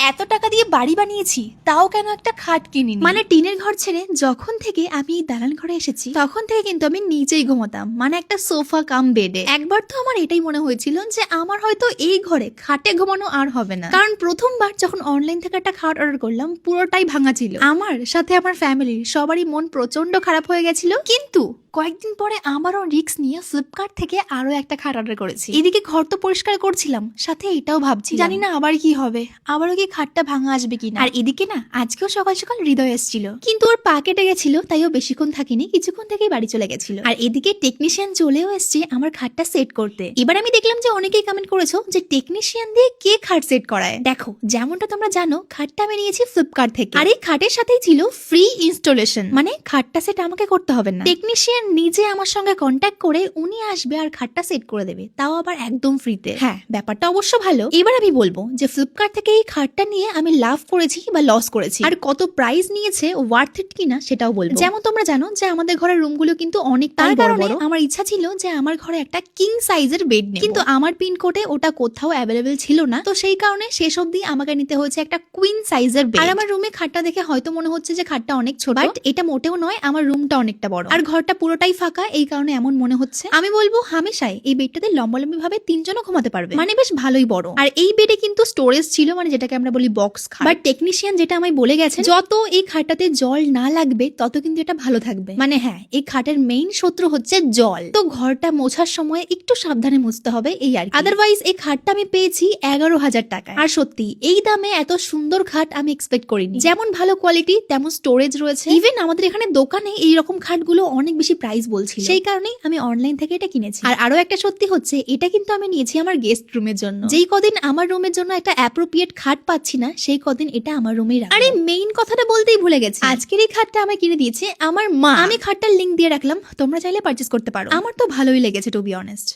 এত টাকা দিয়ে বাড়ি বানিয়েছি, তাও কেন একটা খাট কিনিনি? মানে টিনের ঘর ছেড়ে যখন থেকে আমি এই দালান ঘরে এসেছি তখন থেকে কিন্তু আমি নিচেই ঘুমাতাম, মানে একটা সোফা কাম বেডে। একবার তো আমার এটাই মনে হয়েছিল যে আমার হয়তো এই ঘরে খাটে ঘুমানো আর হবে না, কারণ প্রথমবার যখন অনলাইন থেকে একটা খাট অর্ডার করলাম পুরোটাই ভাঙা ছিল। আমার সাথে আমার ফ্যামিলির সবারই মন প্রচন্ড খারাপ হয়ে গেছিল। কিন্তু কয়েকদিন পরে আমারও রিস্ক নিয়ে ফ্লিপকার্ট থেকে আরো একটা খাট অর্ডার করেছি। এদিকে ঘর তো পরিষ্কার করছিলাম, সাথে এটাও ভাবছি জানি না আবার কি হবে, আবারও কি খাটটা ভাঙা আসবে কিনা। আর এদিকে না আজকেও সকাল সকাল হৃদয় এসেছিল, কিন্তু ওর পা কেটে গেছিল, তাই ও বেশিক্ষণ থাকিনি, কিছুক্ষণ থেকেই বাড়ি চলে গেছিল। আর এদিকে টেকনিশিয়ান চলেও এসছে আমার খাটটা সেট করতে। এবার আমি দেখলাম যে অনেকেই কমেন্ট করেছো যে টেকনিশিয়ান দিয়ে কে খাট সেট করায়। দেখো যেমনটা তোমরা জানো, খাটটা আমি নিয়েছি ফ্লিপকার্ট থেকে, আর এই খাটের সাথেই ছিল ফ্রি ইনস্টলেশন, মানে খাটটা সেট আমাকে করতে হবে না, টেকনিশিয়ান নিজে আমার সঙ্গে কন্ট্যাক্ট করে উনি আসবে আর খাটটা সেট করে দেবে, তাও আবার একদম ফ্রিতে। হ্যাঁ, ব্যাপারটা অবশ্য ভালো। এবার আমি বলবো যে ফ্লিপকার্ট থেকে এই খাটটা নিয়ে আমি লাভ করেছি বা লস করেছি, আর কত প্রাইস নিয়েছে, ওয়ার্থ ইট কিনা সেটাও বলবো। যেমন তোমরা জানো যে আমাদের ঘরের রুমগুলো কিন্তু অনেক, তার কারণে আমার ইচ্ছা ছিল যে আমার ঘরে একটা কিং সাইজের বেড নেব, কিন্তু আমার পিনকোডে ওটা কোথাও অ্যাভেলেবেল ছিল না, তো সেই কারণে শেষ অবধি আমাকে নিতে হয়েছে একটা কুইন সাইজের বেড। আর আমার রুমে খাটটা দেখে হয়তো মনে হচ্ছে যে খাটটা অনেক ছোট, বাট এটা মোটেও নয়, আমার রুমটা অনেকটা বড় আর ঘরটা পুরোটাই ফাঁকা, এই কারণে এমন মনে হচ্ছে। আমি বলবো হামেশাই এই বেডটাতে লম্বালম্বি ভাবে তিনজনও ঘুমাতে পারবে, মানে বেশ ভালোই বড়। আর এই বেডে কিন্তু স্টোরেজ ছিল, মানে যেটাকে আমরা বলি বক্স খাট। বাট টেকনিশিয়ান যেটা আমায় বলে গেছে, যত এই খাটটাতে জল না লাগবে তত কিন্তু এটা ভালো থাকবে। মানে হ্যাঁ, এই খাটের মেইন শত্রু হচ্ছে জল, তো ঘরটা মোছার সময় একটু সাবধানে মুছতে হবে এই আর। আদারওয়াইজ এই খাটটা আমি পেয়েছি 11,000 টাকায়, আর সত্যি এই দামে এত সুন্দর খাট আমি এক্সপেক্ট করিনি। যেমন ভালো কোয়ালিটি তেমন স্টোরেজ রয়েছে। ইভেন আমাদের এখানে দোকানে এইরকম খাটগুলো অনেক বেশি প্রাইস বলছিল, সেই কারণেই আমি অনলাইন থেকে এটা কিনেছি। আর আরো একটা সত্যি হচ্ছে, এটা কিন্তু আমি নিয়েছি আমার গেস্ট রুমের জন্য। যেই কদিন আমার রুমের জন্য একটা অ্যাপ্রোপ্রিয়েট খাট পাচ্ছি না, সেই কদিন এটা আমার রুমেই রাখবো। আরে মেইন কথাটা বলতেই ভুলে গেছি, আজকের এই খাটটা আমায় কিনে দিয়েছে আমার মা। আমি খাটটার লিংক দিয়ে রাখলাম, তোমরা চাইলে পারচেজ করতে পারো। আমার তো ভালোই লেগেছে টু বি অনেস্ট।